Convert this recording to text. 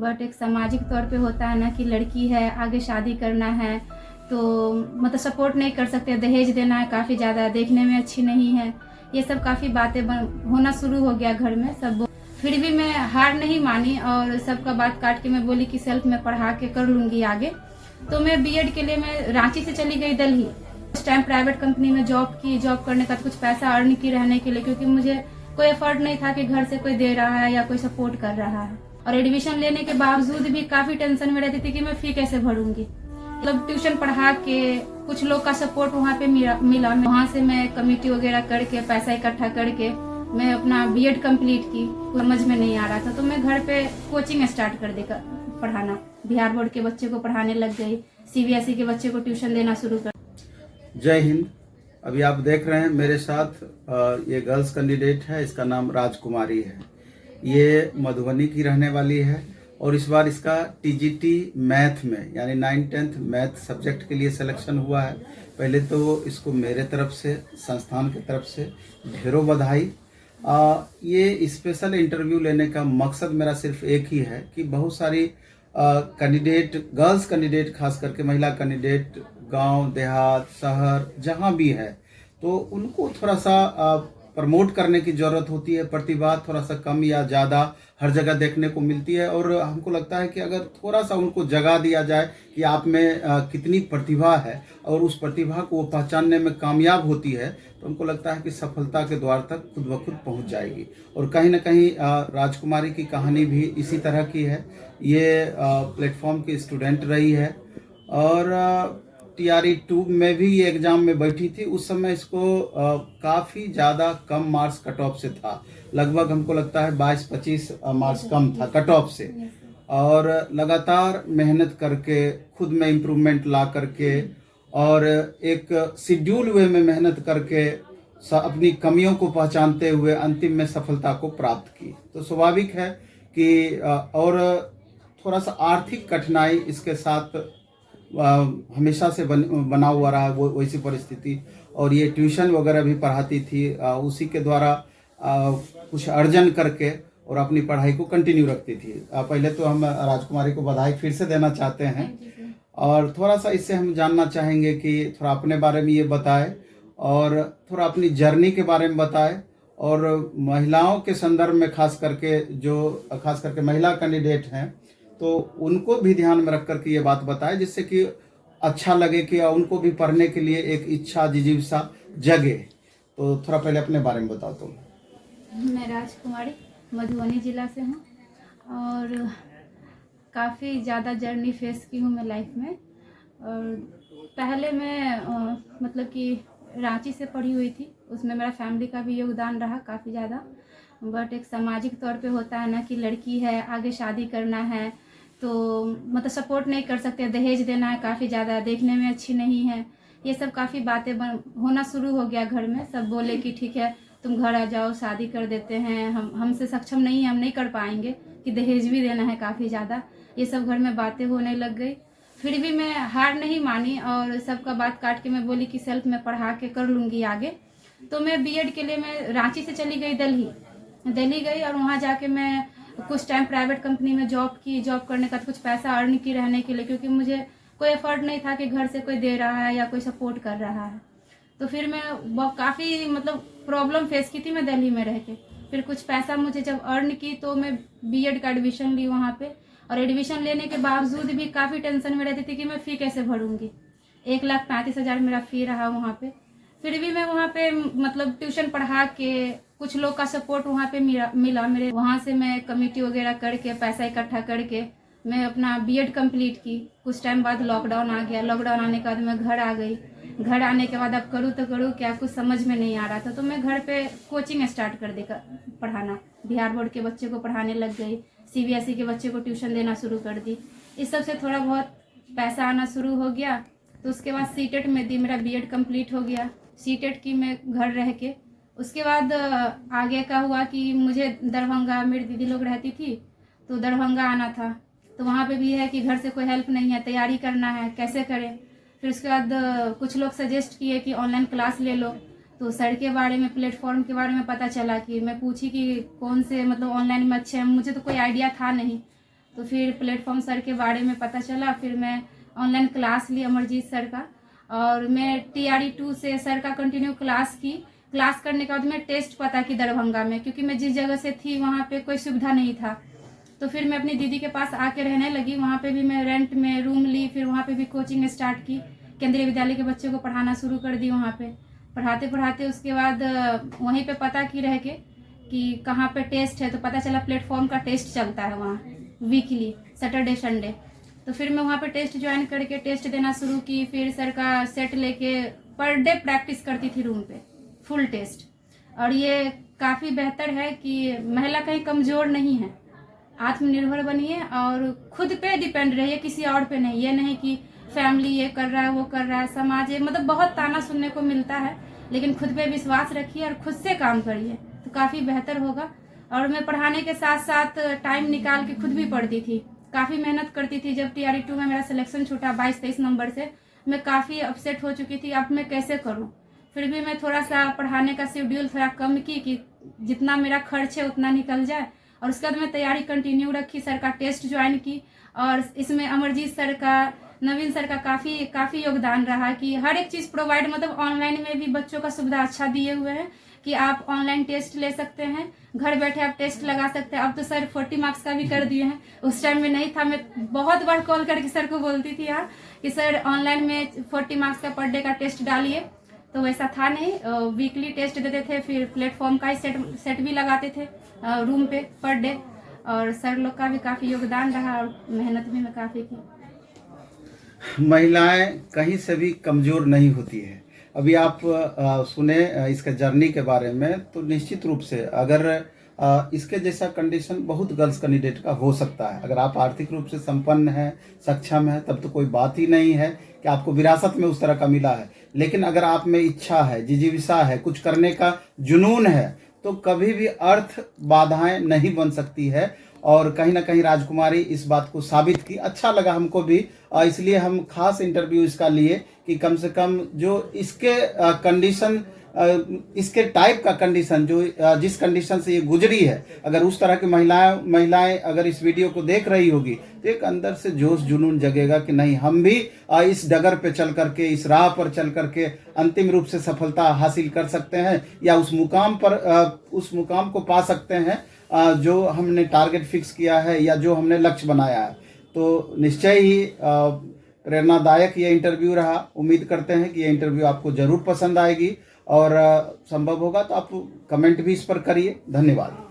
But एक सामाजिक तौर पे होता है ना कि लड़की है, आगे शादी करना है तो मतलब सपोर्ट नहीं कर सकते, दहेज देना है काफ़ी ज़्यादा, देखने में अच्छी नहीं है, ये सब काफ़ी बातें होना शुरू हो गया घर में सब। फिर भी मैं हार नहीं मानी और सबका बात काट के मैं बोली कि सेल्फ में पढ़ा के कर लूँगी आगे। तो मैं बीएड के लिए मैं रांची से चली गई दिल्ली। उस टाइम प्राइवेट कंपनी में जॉब करने का कुछ पैसा अर्न की रहने के लिए, क्योंकि मुझे कोई एफर्ट नहीं था कि घर से कोई दे रहा है या कोई सपोर्ट कर रहा है। और एडमिशन लेने के बावजूद भी काफ़ी टेंशन में रहती थी कि मैं फी कैसे भरूंगी। मतलब ट्यूशन पढ़ा के कुछ लोग का सपोर्ट वहाँ पे मिला। वहाँ से मैं कमेटी वगैरह करके पैसा इकट्ठा करके मैं अपना बीएड कंप्लीट की। समझ में नहीं आ रहा था तो मैं घर पे कोचिंग स्टार्ट कर दी पढ़ाना। बिहार बोर्ड के बच्चे को पढ़ाने लग गई, सीबीएसई के बच्चे को ट्यूशन देना शुरू कर। जय हिंद। अभी आप देख रहे हैं मेरे साथ ये गर्ल्स कैंडिडेट है, इसका नाम राजकुमारी है। ये मधुबनी की रहने वाली है और इस बार इसका टीजीटी मैथ में यानी 9th-10th मैथ सब्जेक्ट के लिए सिलेक्शन हुआ है। पहले तो इसको मेरे तरफ से, संस्थान की तरफ से ढेरों बधाई। ये स्पेशल इंटरव्यू लेने का मकसद मेरा सिर्फ एक ही है कि बहुत सारी कैंडिडेट, गर्ल्स कैंडिडेट, खास करके महिला कैंडिडेट गांव देहात शहर जहां भी है तो उनको थोड़ा सा प्रमोट करने की ज़रूरत होती है। प्रतिभा थोड़ा सा कम या ज़्यादा हर जगह देखने को मिलती है और हमको लगता है कि अगर थोड़ा सा उनको जगह दिया जाए कि आप में कितनी प्रतिभा है और उस प्रतिभा को वो पहचानने में कामयाब होती है तो हमको लगता है कि सफलता के द्वार तक खुद ब खुद पहुंच जाएगी। और कहीं ना कहीं राजकुमारी की कहानी भी इसी तरह की है। ये प्लेटफॉर्म की स्टूडेंट रही है और TRE 2 में भी ये एग्ज़ाम में बैठी थी। उस समय इसको काफ़ी ज़्यादा कम मार्क्स कट ऑफ से था, लगभग हमको लगता है 22-25 मार्क्स कम था कट ऑफ से। और लगातार मेहनत करके खुद में इम्प्रूवमेंट ला करके और एक शेड्यूल वे में मेहनत करके अपनी कमियों को पहचानते हुए अंतिम में सफलता को प्राप्त की। तो स्वाभाविक है कि और थोड़ा सा आर्थिक कठिनाई इसके साथ हमेशा से बना हुआ रहा वो वैसी परिस्थिति। और ये ट्यूशन वगैरह भी पढ़ाती थी, उसी के द्वारा कुछ अर्जन करके और अपनी पढ़ाई को कंटिन्यू रखती थी। पहले तो हम राजकुमारी को बधाई फिर से देना चाहते हैं और थोड़ा सा इससे हम जानना चाहेंगे कि थोड़ा अपने बारे में ये बताए और थोड़ा अपनी जर्नी के बारे में बताए और महिलाओं के संदर्भ में खास करके महिला कैंडिडेट हैं तो उनको भी ध्यान में रख कर के ये बात बताए जिससे कि अच्छा लगे कि उनको भी पढ़ने के लिए एक इच्छा जिज्ञासा जगे। तो थोड़ा पहले अपने बारे में बताओ तुम। मैं राजकुमारी मधुबनी ज़िला से हूँ और काफ़ी ज़्यादा जर्नी फेस की हूँ मैं लाइफ में। और पहले मैं मतलब कि रांची से पढ़ी हुई थी, उसमें मेरा फैमिली का भी योगदान रहा काफ़ी ज़्यादा। बट एक सामाजिक तौर पे होता है ना कि लड़की है, आगे शादी करना है तो मतलब सपोर्ट नहीं कर सकते, दहेज देना है काफ़ी ज़्यादा, देखने में अच्छी नहीं है, ये सब काफ़ी बातें होना शुरू हो गया घर में। सब बोले कि ठीक है तुम घर आ जाओ, शादी कर देते हैं, हमसे सक्षम नहीं है, हम नहीं कर पाएंगे, कि दहेज भी देना है काफ़ी ज़्यादा। ये सब घर में बातें होने लग गई। फिर भी मैं हार नहीं मानी और सबका बात काट के मैं बोली कि सेल्फ में पढ़ा के कर लूँगी आगे। तो मैं बीएड के लिए मैं रांची से चली गई दिल्ली गई और वहाँ जाके मैं कुछ टाइम प्राइवेट कंपनी में जॉब करने का कुछ पैसा अर्न की रहने के लिए, क्योंकि मुझे कोई एफर्ट नहीं था कि घर से कोई दे रहा है या कोई सपोर्ट कर रहा है। तो फिर मैं काफ़ी मतलब प्रॉब्लम फेस की थी मैं दिल्ली में रह के। फिर कुछ पैसा मुझे जब अर्न की तो मैं बीएड का एडमिशन ली वहाँ पे। और एडमिशन लेने के बावजूद भी काफ़ी टेंशन में रहती थी कि मैं फ़ी कैसे भरूंगी। 1,35,000 मेरा फ़ी रहा वहाँ पे। फिर भी मैं वहाँ पे मतलब ट्यूशन पढ़ा के कुछ लोग का सपोर्ट वहाँ पे मिला मेरे। वहाँ से मैं कमेटी वगैरह करके पैसा इकट्ठा करके मैं अपना बीएड कंप्लीट की। कुछ टाइम बाद लॉकडाउन आ गया। लॉकडाउन आने के बाद मैं घर आ गई। घर आने के बाद अब करूँ तो करूँ क्या, कुछ समझ में नहीं आ रहा था तो मैं घर पे कोचिंग स्टार्ट कर दी पढ़ाना। बिहार बोर्ड के बच्चे को पढ़ाने लग गई, सीबीएसई के बच्चे को ट्यूशन देना शुरू कर दी। इस सब से थोड़ा बहुत पैसा आना शुरू हो गया। तो उसके बाद सीटेट में दी, मेरा बीएड कंप्लीट हो गया। सीटेट की मैं घर रह के। उसके बाद आगे का हुआ कि मुझे दरभंगा, मेरी दीदी लोग रहती थी तो दरभंगा आना था। तो वहाँ पे भी है कि घर से कोई हेल्प नहीं है, तैयारी करना है, कैसे करें। फिर उसके बाद कुछ लोग सजेस्ट किए कि ऑनलाइन क्लास ले लो। तो सर के बारे में, प्लेटफॉर्म के बारे में पता चला कि मैं पूछी कि कौन से मतलब ऑनलाइन में अच्छे हैं। मुझे तो कोई आइडिया था नहीं। तो फिर प्लेटफॉर्म सर के बारे में पता चला, फिर मैं ऑनलाइन क्लास ली अमरजीत सर का, और मैं TRE2 से सर का कंटिन्यू क्लास की। क्लास करने के बाद मैं टेस्ट पता की दरभंगा में, क्योंकि मैं जिस जगह से थी वहाँ पे कोई सुविधा नहीं था। तो फिर मैं अपनी दीदी के पास आके रहने लगी। वहाँ पे भी मैं रेंट में रूम ली, फिर वहाँ पे भी कोचिंग स्टार्ट की, केंद्रीय विद्यालय के बच्चों को पढ़ाना शुरू कर दी। वहाँ पे पढ़ाते पढ़ाते उसके बाद वहीं पे पता की रह के कि कहाँ पे टेस्ट है, तो पता चला प्लेटफॉर्म का टेस्ट चलता है वहाँ वीकली, सैटरडे संडे। तो फिर मैं वहाँ पे टेस्ट ज्वाइन करके टेस्ट देना शुरू की। फिर सर का सेट लेके पर डे प्रैक्टिस करती थी रूम पे, फुल टेस्ट। और ये काफ़ी बेहतर है कि महिला कहीं कमज़ोर नहीं है, आत्मनिर्भर बनिए और खुद पे डिपेंड रहिए, किसी और पे नहीं। ये नहीं कि फैमिली ये कर रहा है वो कर रहा है, समाज ये, मतलब बहुत ताना सुनने को मिलता है, लेकिन खुद पे विश्वास रखिए और खुद से काम करिए तो काफ़ी बेहतर होगा। और मैं पढ़ाने के साथ साथ टाइम निकाल के खुद भी पढ़ती थी, काफ़ी मेहनत करती थी। जब TRE2 में मेरा सिलेक्शन छूटा 22-23 नंबर से, मैं काफ़ी अपसेट हो चुकी थी, अब मैं कैसे करूं। फिर भी मैं थोड़ा सा पढ़ाने का शेड्यूल थोड़ा कम की कि जितना मेरा खर्च है उतना निकल जाए। और उसके बाद मैं तैयारी कंटिन्यू रखी, सर का टेस्ट ज्वाइन की। और इसमें अमरजीत सर का, नवीन सर का काफ़ी योगदान रहा कि हर एक चीज़ प्रोवाइड, मतलब ऑनलाइन में भी बच्चों का सुविधा अच्छा दिए हुए हैं कि आप ऑनलाइन टेस्ट ले सकते हैं, घर बैठे आप टेस्ट लगा सकते हैं। अब तो सर 40 मार्क्स का भी कर दिए हैं, उस टाइम में नहीं था। मैं बहुत बार कॉल करके सर को बोलती थी यार कि सर ऑनलाइन में 40 मार्क्स का पर डे का टेस्ट डालिए, तो वैसा था नहीं। वीकली टेस्ट देते थे, फिर प्लेटफॉर्म का ही सेट भी लगाते थे रूम पे पर डे। और सर लोग का भी काफ़ी योगदान रहा और मेहनत भी मैं काफ़ी की। महिलाएं कहीं से भी कमज़ोर नहीं होती है। अभी आप सुने इसके जर्नी के बारे में, तो निश्चित रूप से अगर इसके जैसा कंडीशन बहुत गर्ल्स कैंडिडेट का हो सकता है। अगर आप आर्थिक रूप से संपन्न हैं, सक्षम हैं, तब तो कोई बात ही नहीं है कि आपको विरासत में उस तरह का मिला है। लेकिन अगर आप में इच्छा है, जिजीविषा है, कुछ करने का जुनून है, तो कभी भी अर्थ बाधाएं नहीं बन सकती है। और कहीं ना कहीं राजकुमारी इस बात को साबित की। अच्छा लगा हमको भी, इसलिए हम खास इंटरव्यू इसका लिए कि कम से कम जो इसके कंडीशन, इसके टाइप का कंडीशन, जो जिस कंडीशन से ये गुजरी है, अगर उस तरह की महिलाएं अगर इस वीडियो को देख रही होगी तो एक अंदर से जोश जुनून जगेगा कि नहीं, हम भी इस डगर पे चल करके, इस राह पर चल करके अंतिम रूप से सफलता हासिल कर सकते हैं, या उस मुकाम को पा सकते हैं जो हमने टारगेट फिक्स किया है या जो हमने लक्ष्य बनाया है। तो निश्चय ही प्रेरणादायक ये इंटरव्यू रहा। उम्मीद करते हैं कि ये इंटरव्यू आपको जरूर पसंद आएगी, और संभव होगा तो आप कमेंट भी इस पर करिए। धन्यवाद।